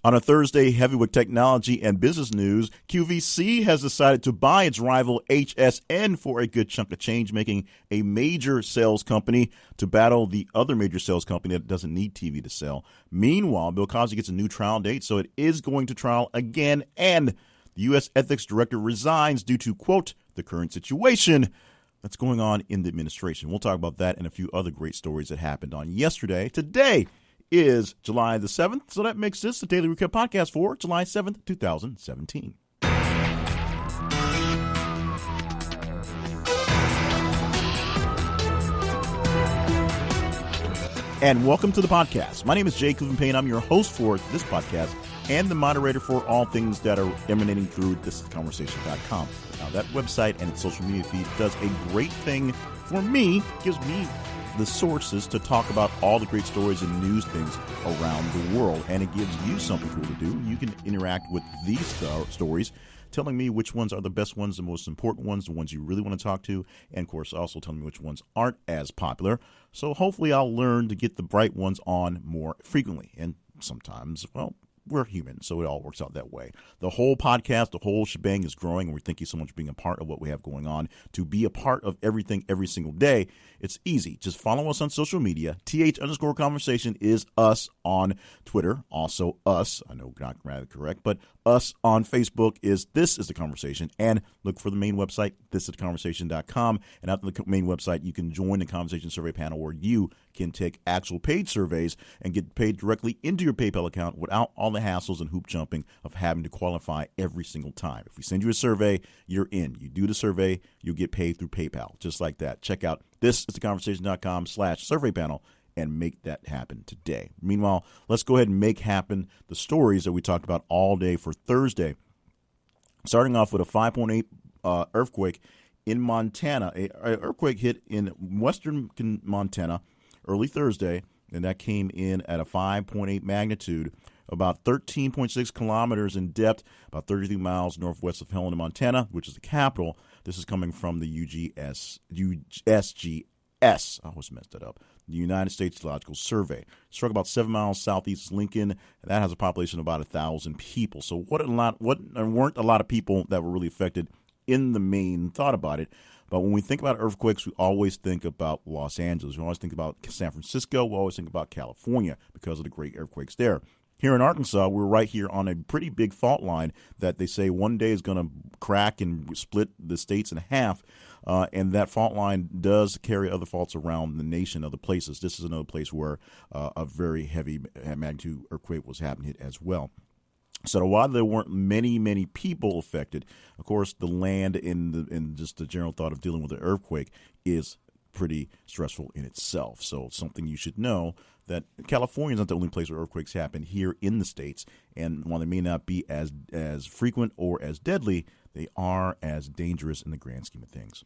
On a Thursday, heavy with technology and business news, QVC has decided to buy its rival HSN for a good chunk of change, making a major sales company to battle the other major sales company that doesn't need TV to sell. Meanwhile, Bill Cosby gets a new trial date, so it is going to trial again, and the U.S. ethics director resigns due to, quote, the current situation that's going on in the administration. We'll talk about that and a few other great stories that happened on yesterday. Today is July the 7th, so that makes this the Daily Recap Podcast for July 7th, 2017. And welcome to the podcast. My name is Jay Cleveland Payne. I'm your host for this podcast and the moderator for all things that are emanating through thisisconversation.com. Now, that website and its social media feed does a great thing for me, gives me the sources to talk about all the great stories and news things around the world, and it gives you something cool to do. You can interact with these stories, telling me which ones are the best ones, the most important ones, the ones you really want to talk to, and of course also telling me which ones aren't as popular. So hopefully I'll learn to get the bright ones on more frequently, and sometimes, well, we're human, so it all works out that way. The whole podcast, the whole shebang is growing, and we thank you so much for being a part of what we have going on. To be a part of everything every single day, it's easy. Just follow us on social media. @_conversation is us on Twitter. Also us, I know not rather correct, but us on Facebook is This Is The Conversation. And look for the main website, thisistheconversation.com. And after the main website, you can join the conversation survey panel where you can take actual paid surveys and get paid directly into your PayPal account without all the hassles and hoop jumping of having to qualify every single time. If we send you a survey, you're in. You do the survey, you get paid through PayPal, just like that. Check out thisistheconversation.com/survey panel and make that happen today. Meanwhile, let's go ahead and make happen the stories that we talked about all day for Thursday. Starting off with a 5.8 earthquake in Montana. An earthquake hit in western Montana early Thursday, and that came in at a 5.8 magnitude, about 13.6 kilometers in depth, about 33 miles northwest of Helena, Montana, which is the capital. This is coming from the USGS. I always messed that up. The United States Geological Survey. Struck about 7 miles southeast of Lincoln, and that has a population of about 1,000 people. So weren't a lot of people that were really affected in the main thought about it. But when we think about earthquakes, we always think about Los Angeles. We always think about San Francisco. We always think about California because of the great earthquakes there. Here in Arkansas, we're right here on a pretty big fault line that they say one day is going to crack and split the states in half. And that fault line does carry other faults around the nation, other places. This is another place where a very heavy magnitude earthquake was happening as well. So while there weren't many people affected, of course, the land and just the general thought of dealing with an earthquake is pretty stressful in itself. So something you should know that California is not the only place where earthquakes happen here in the States. And while they may not be as frequent or as deadly, they are as dangerous in the grand scheme of things.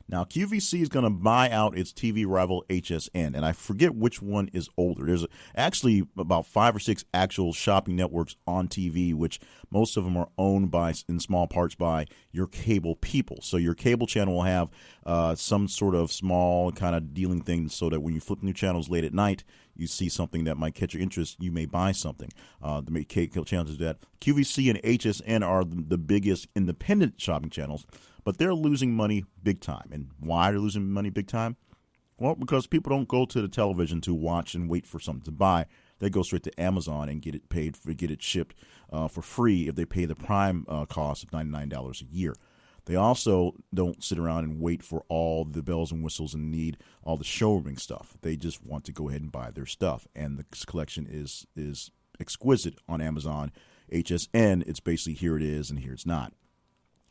Now, QVC is going to buy out its TV rival HSN, and I forget which one is older. There's actually about 5 or 6 actual shopping networks on TV, which most of them are owned in small parts by your cable people. So your cable channel will have some sort of small kind of dealing thing so that when you flip new channels late at night, you see something that might catch your interest, you may buy something. The cable channels do that. QVC and HSN are the biggest independent shopping channels, but they're losing money big time. And why they're losing money big time? Well, because people don't go to the television to watch and wait for something to buy. They go straight to Amazon and get it shipped for free if they pay the prime cost of $99 a year. They also don't sit around and wait for all the bells and whistles and need all the showrooming stuff. They just want to go ahead and buy their stuff. And the collection is exquisite on Amazon. HSN, it's basically here it is and here it's not.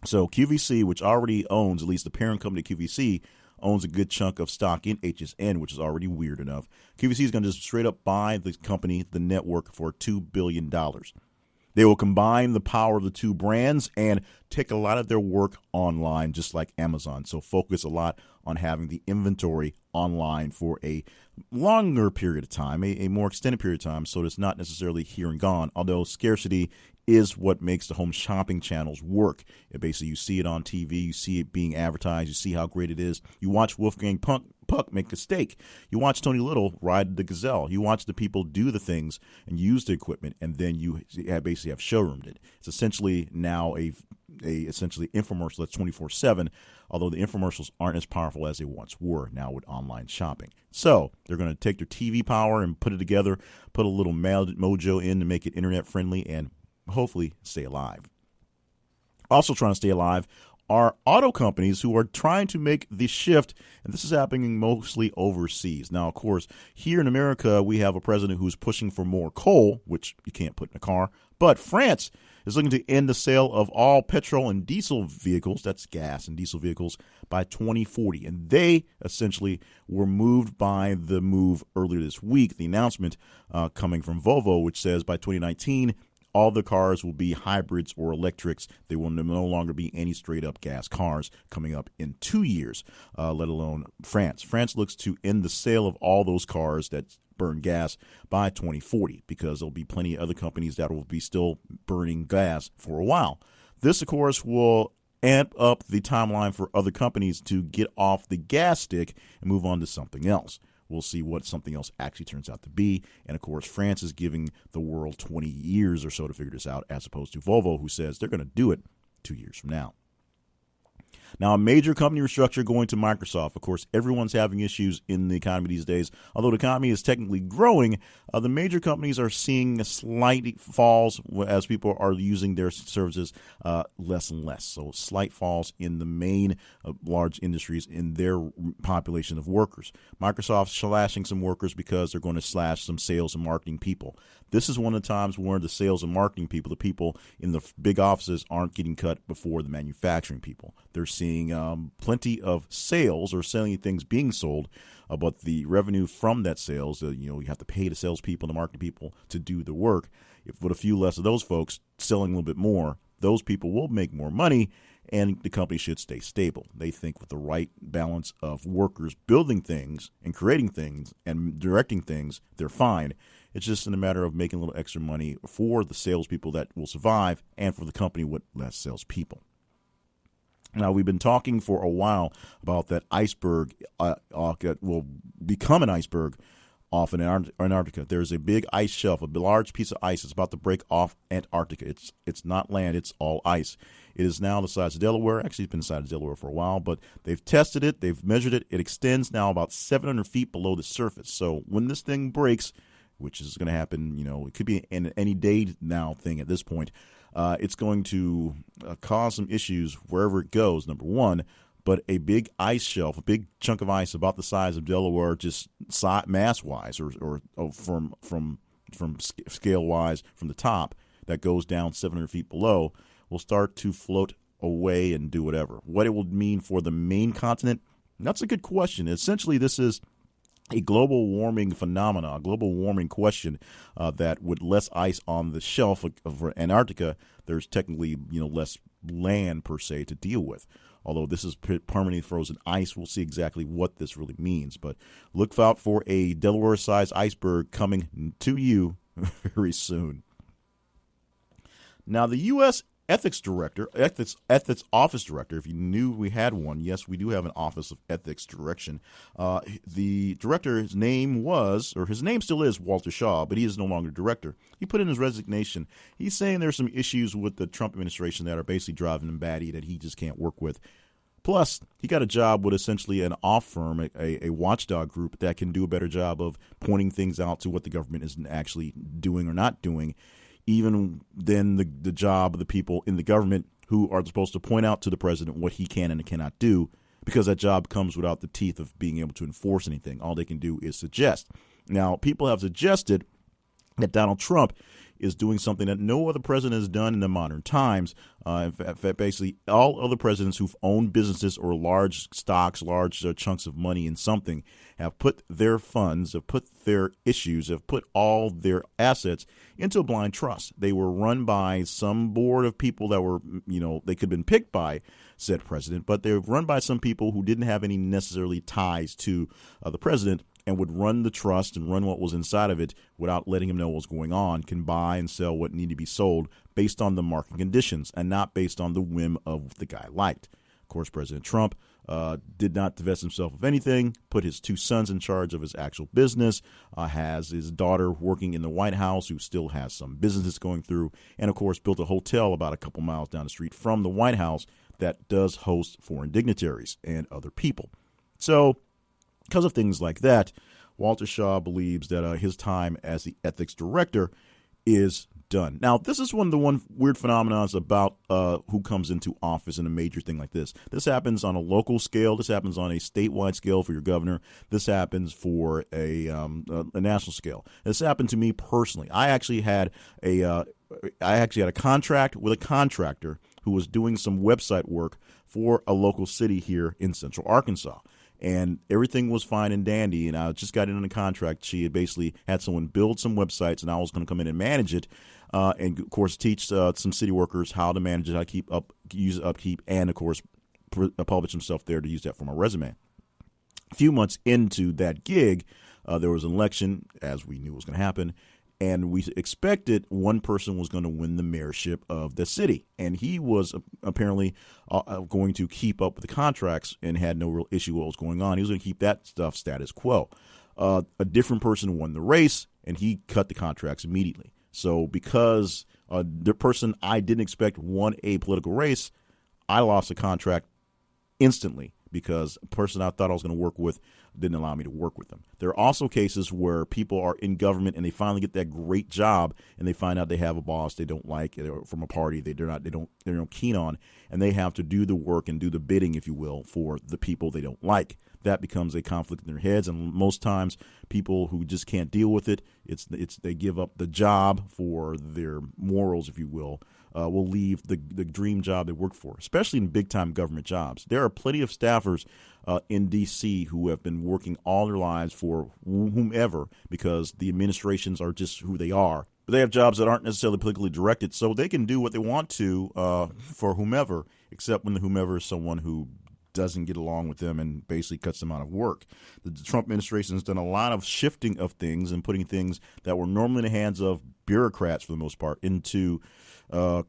So QVC, which already owns, at least the parent company QVC, owns a good chunk of stock in HSN, which is already weird enough. QVC is going to just straight up buy the company, the network, for $2 billion. They will combine the power of the two brands, and take a lot of their work online, just like Amazon. So focus a lot on having the inventory online for a longer period of time, a more extended period of time, so it's not necessarily here and gone, although scarcity is what makes the home shopping channels work. Basically, you see it on TV, you see it being advertised, you see how great it is. You watch Wolfgang Puck make a steak. You watch Tony Little ride the Gazelle. You watch the people do the things and use the equipment, and then you basically have showroomed it. It's essentially now a essentially infomercial that's 24/7, although the infomercials aren't as powerful as they once were now with online shopping. So they're going to take their TV power and put it together, put a little mojo in to make it internet friendly, and hopefully stay alive. Also trying to stay alive are auto companies who are trying to make the shift, and this is happening mostly overseas. Now, of course, here in America, we have a president who's pushing for more coal, which you can't put in a car, but France is looking to end the sale of all petrol and diesel vehicles, that's gas and diesel vehicles, by 2040. And they essentially were moved by the move earlier this week, the announcement coming from Volvo, which says by 2019, all the cars will be hybrids or electrics. There will no longer be any straight-up gas cars coming up in 2 years, let alone France. France looks to end the sale of all those cars that burn gas by 2040 because there'll be plenty of other companies that will be still burning gas for a while. This, of course, will amp up the timeline for other companies to get off the gas stick and move on to something else. We'll see what something else actually turns out to be. And, of course, France is giving the world 20 years or so to figure this out, as opposed to Volvo, who says they're going to do it 2 years from now. Now, a major company restructure going to Microsoft. Of course, everyone's having issues in the economy these days. Although the economy is technically growing, the major companies are seeing slight falls as people are using their services less and less. So slight falls in the main large industries in their population of workers. Microsoft's slashing some workers because they're going to slash some sales and marketing people. This is one of the times where the sales and marketing people, the people in the big offices, aren't getting cut before the manufacturing people. They're seeing plenty of sales or selling things being sold, but the revenue from that sales, you have to pay the salespeople and the marketing people to do the work. If with a few less of those folks selling a little bit more, those people will make more money, and the company should stay stable. They think with the right balance of workers building things and creating things and directing things, they're fine. It's just in a matter of making a little extra money for the salespeople that will survive and for the company with less salespeople. Now, we've been talking for a while about that iceberg will become an iceberg off in Antarctica. There's a big ice shelf, a large piece of ice is about to break off Antarctica. It's not land, it's all ice. It is now the size of Delaware. Actually, it's been the size of Delaware for a while, but they've tested it, they've measured it. It extends now about 700 feet below the surface. So when this thing breaks, which is going to happen, it could be an any day now thing at this point, it's going to cause some issues wherever it goes, number one. But a big ice shelf, a big chunk of ice about the size of Delaware, just mass-wise or from scale-wise from the top, that goes down 700 feet below, will start to float away and do whatever. What it will mean for the main continent, that's a good question. Essentially, this is a global warming phenomena, a global warming question that with less ice on the shelf of Antarctica, there's technically less land per se to deal with. Although this is permanently frozen ice, we'll see exactly what this really means. But look out for a Delaware-sized iceberg coming to you very soon. Now, the U.S. Ethics Office Director, if you knew we had one, yes, we do have an Office of Ethics Direction. The director, his name still is Walter Shaw, but he is no longer director. He put in his resignation. He's saying there's some issues with the Trump administration that are basically driving him batty that he just can't work with. Plus, he got a job with essentially an off firm, a watchdog group that can do a better job of pointing things out to what the government isn't actually doing or not doing, even than the job of the people in the government who are supposed to point out to the president what he can and cannot do, because that job comes without the teeth of being able to enforce anything. All they can do is suggest. Now, people have suggested that Donald Trump is doing something that no other president has done in the modern times. In fact, basically, all other presidents who've owned businesses or large stocks, large chunks of money in something have put their funds, have put their issues, have put all their assets into a blind trust. They were run by some board of people that were, they could have been picked by said president, but they were run by some people who didn't have any necessarily ties to the president and would run the trust and run what was inside of it without letting him know what was going on, can buy and sell what needed to be sold based on the market conditions and not based on the whim of the guy liked. Of course, President Trump did not divest himself of anything, put his two sons in charge of his actual business, has his daughter working in the White House who still has some businesses going through, and, of course, built a hotel about a couple miles down the street from the White House that does host foreign dignitaries and other people. So because of things like that, Walter Shaw believes that his time as the ethics director is done. Now, this is one of the weird phenomenons about who comes into office in a major thing like this. This happens on a local scale. This happens on a statewide scale for your governor. This happens for a national scale. This happened to me personally. I actually had a contract with a contractor who was doing some website work for a local city here in Central Arkansas. And everything was fine and dandy, and I just got in on a contract. She had basically had someone build some websites, and I was going to come in and manage it, and, of course, teach some city workers how to manage it, how to use upkeep, and, of course, publish himself there to use that for my resume. A few months into that gig, there was an election, as we knew was going to happen, and we expected one person was going to win the mayorship of the city. And he was apparently going to keep up with the contracts and had no real issue with what was going on. He was going to keep that stuff status quo. A different person won the race, and he cut the contracts immediately. So because the person I didn't expect won a political race, I lost a contract instantly because a person I thought I was going to work with didn't allow me to work with them. There are also cases where people are in government and they finally get that great job and they find out they have a boss they don't like from a party they're not keen on, and they have to do the work and do the bidding, if you will, for the people they don't like. That becomes a conflict in their heads, and most times people who just can't deal with it, they give up the job for their morals, if you will leave the dream job they worked for, especially in big-time government jobs. There are plenty of staffers in D.C. who have been working all their lives for whomever because the administrations are just who they are. But they have jobs that aren't necessarily politically directed, so they can do what they want to for whomever, except when the whomever is someone who doesn't get along with them and basically cuts them out of work. The Trump administration has done a lot of shifting of things and putting things that were normally in the hands of bureaucrats, for the most part, into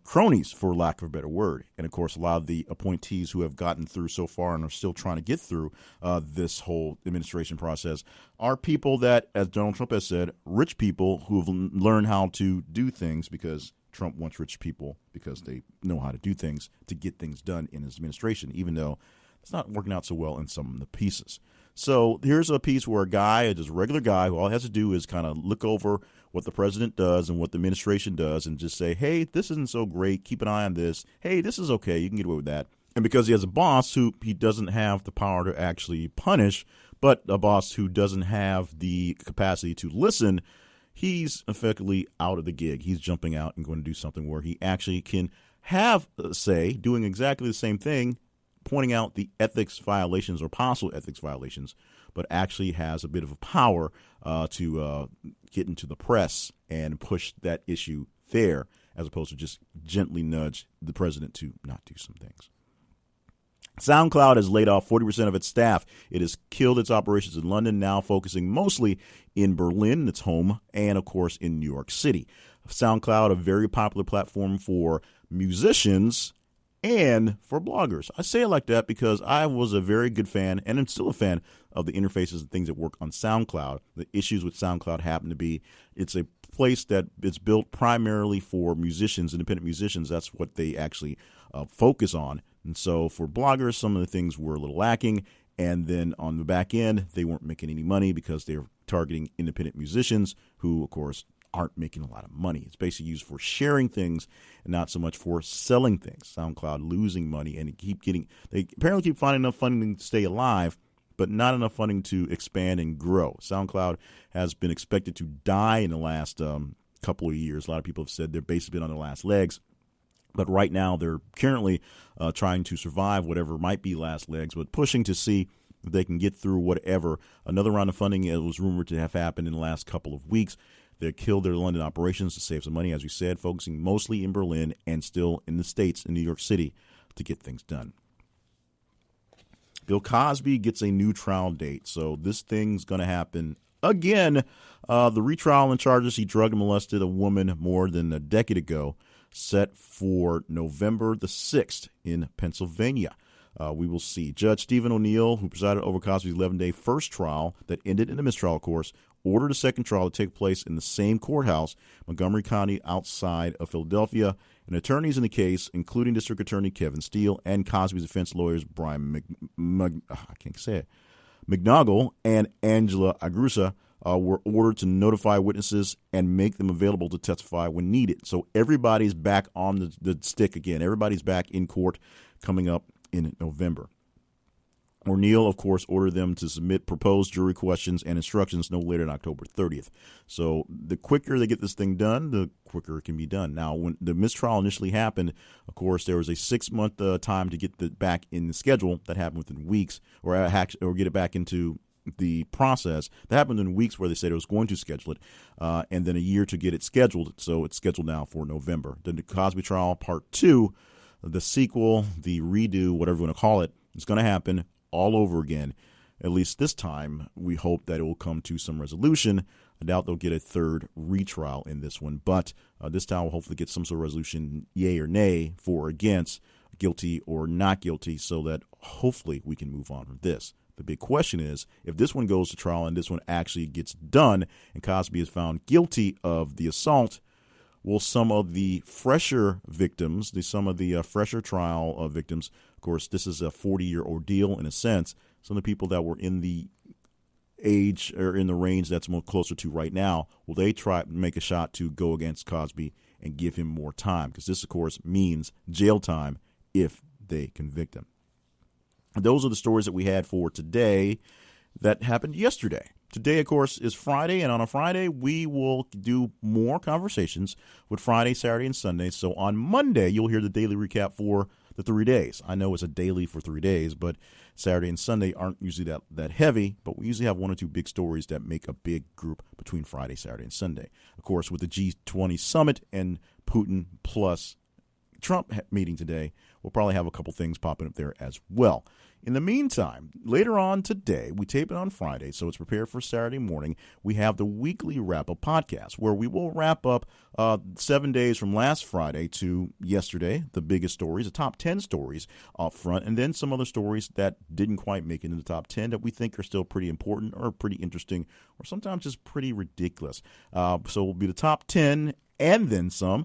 cronies, for lack of a better word. And, of course, a lot of the appointees who have gotten through so far and are still trying to get through this whole administration process are people that, as Donald Trump has said, rich people who have learned how to do things because Trump wants rich people because they know how to do things to get things done in his administration, even though it's not working out so well in some of the pieces. So here's a piece where just a regular guy, who all he has to do is kind of look over what the president does and what the administration does and just say, hey, this isn't so great. Keep an eye on this. Hey, this is okay. You can get away with that. And because he has a boss who he doesn't have the power to actually punish, but a boss who doesn't have the capacity to listen, he's effectively out of the gig. He's jumping out and going to do something where he actually can have a say, doing exactly the same thing, pointing out the ethics violations or possible ethics violations, but actually has a bit of a power to get into the press and push that issue there, as opposed to just gently nudge the president to not do some things. SoundCloud has laid off 40% of its staff. It has killed its operations in London, now focusing mostly in Berlin, its home, and, of course, in New York City. SoundCloud, a very popular platform for musicians and for bloggers. I say it like that because I was a very good fan, and I'm still a fan, of the interfaces and things that work on SoundCloud. The issues with SoundCloud happen to be it's a place that it's built primarily for musicians, independent musicians. That's what they actually focus on. And so for bloggers, some of the things were a little lacking. And then on the back end, they weren't making any money because they're targeting independent musicians who, of course, aren't making a lot of money. It's basically used for sharing things and not so much for selling things. SoundCloud losing money, and they apparently keep finding enough funding to stay alive, but not enough funding to expand and grow. SoundCloud has been expected to die in the last couple of years. A lot of people have said they're basically been on their last legs. But right now, they're currently trying to survive whatever might be last legs, but pushing to see if they can get through whatever. Another round of funding was rumored to have happened in the last couple of weeks. They killed their London operations to save some money, as we said, focusing mostly in Berlin and still in the States, in New York City, to get things done. Bill Cosby gets a new trial date, so this thing's going to happen again. The retrial and charges he drugged and molested a woman more than a decade ago, set for November the 6th in Pennsylvania. We will see. Judge Stephen O'Neill, who presided over Cosby's 11-day first trial that ended in a mistrial, of course, ordered a second trial to take place in the same courthouse, Montgomery County, outside of Philadelphia. And attorneys in the case, including District Attorney Kevin Steele and Cosby's defense lawyers Brian McNaugle and Angela Agrusa, were ordered to notify witnesses and make them available to testify when needed. So everybody's back on the stick again. Everybody's back in court coming up in November. O'Neill, of course, ordered them to submit proposed jury questions and instructions no later than October 30th. So the quicker they get this thing done, the quicker it can be done. Now, when the mistrial initially happened, of course, there was a 6-month time to get back in the schedule. That happened within weeks, or get it back into the process. That happened in weeks where they said it was going to schedule it, and then a year to get it scheduled. So it's scheduled now for November. The Cosby trial part 2, the sequel, the redo, whatever you want to call it, is going to happen all over again. At least this time, we hope that it will come to some resolution. I doubt they'll get a third retrial in this one, but this time we'll hopefully get some sort of resolution, yay or nay, for or against, guilty or not guilty, so that hopefully we can move on from this. The big question is, if this one goes to trial and this one actually gets done and Cosby is found guilty of the assault, will some of the fresher victims, some of the fresher trial victims, of course, this is a 40-year ordeal in a sense, some of the people that were in the age or in the range that's more closer to right now, will they try to make a shot to go against Cosby and give him more time? Because this, of course, means jail time if they convict him. Those are the stories that we had for today that happened yesterday. Today, of course, is Friday, and on a Friday, we will do more conversations with Friday, Saturday, and Sunday. So on Monday, you'll hear the daily recap for the 3 days. I know it's a daily for 3 days, but Saturday and Sunday aren't usually that heavy, but we usually have 1 or 2 big stories that make a big group between Friday, Saturday, and Sunday. Of course, with the G20 summit and Putin plus Trump meeting today, we'll probably have a couple things popping up there as well. In the meantime, later on today, we tape it on Friday, so it's prepared for Saturday morning. We have the weekly wrap-up podcast where we will wrap up 7 days from last Friday to yesterday, the biggest stories, the top 10 stories up front, and then some other stories that didn't quite make it in the top 10 that we think are still pretty important or pretty interesting or sometimes just pretty ridiculous. So it'll be the top 10 and then some,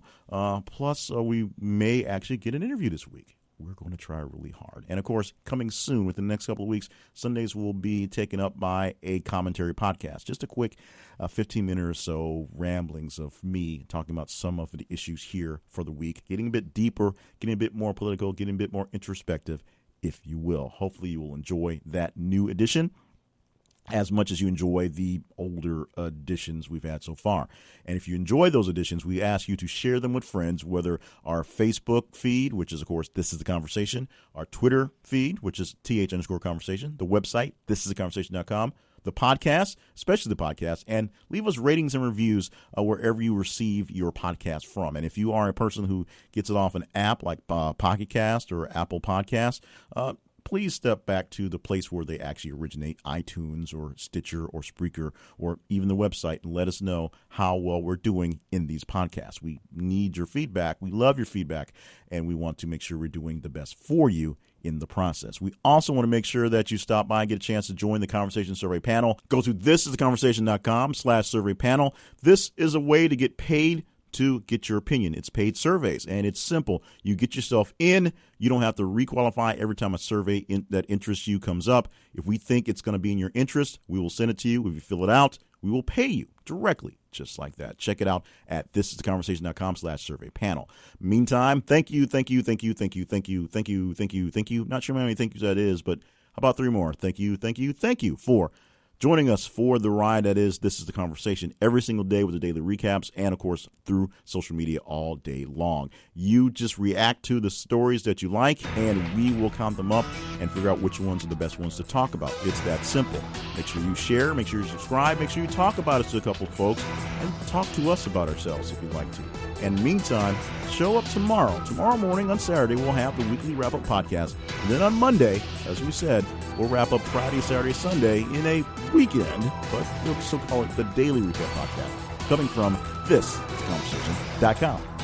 plus we may actually get an interview this week. We're going to try really hard. And, of course, coming soon within the next couple of weeks, Sundays will be taken up by a commentary podcast. Just a quick 15-minute or so ramblings of me talking about some of the issues here for the week, getting a bit deeper, getting a bit more political, getting a bit more introspective, if you will. Hopefully you will enjoy that new edition as much as you enjoy the older editions we've had so far. And if you enjoy those editions, we ask you to share them with friends, whether our Facebook feed, which is, of course, This is the Conversation, our Twitter feed, which is th_conversation, the website, thisistheconversation.com, the podcast, especially the podcast, and leave us ratings and reviews wherever you receive your podcast from. And if you are a person who gets it off an app like Pocket Cast or Apple Podcasts, please step back to the place where they actually originate, iTunes or Stitcher or Spreaker or even the website, and let us know how well we're doing in these podcasts. We need your feedback. We love your feedback, and we want to make sure we're doing the best for you in the process. We also want to make sure that you stop by and get a chance to join the Conversation Survey Panel. Go to thisistheconversation.com/survey panel. This is a way to get paid to get your opinion. It's paid surveys, and it's simple. You get yourself in. You don't have to requalify every time a survey that interests you comes up. If we think it's going to be in your interest, we will send it to you. If you fill it out, we will pay you directly, just like that. Check it out at thisistheconversation.com/survey panel. Meantime, thank you. Not sure how many thank yous that is, but how about 3 more? Thank you for joining us for the ride that is This Is the Conversation every single day with the daily recaps and, of course, through social media all day long. You just react to the stories that you like, and we will count them up and figure out which ones are the best ones to talk about. It's that simple. Make sure you share, make sure you subscribe, make sure you talk about us to a couple of folks, and talk to us about ourselves if you'd like to. And meantime, show up tomorrow. Tomorrow morning on Saturday, we'll have the weekly wrap-up podcast. And then on Monday, as we said, we'll wrap up Friday, Saturday, Sunday in a weekend, but we'll still call it the Daily Recap Podcast, coming from thisisconversation.com.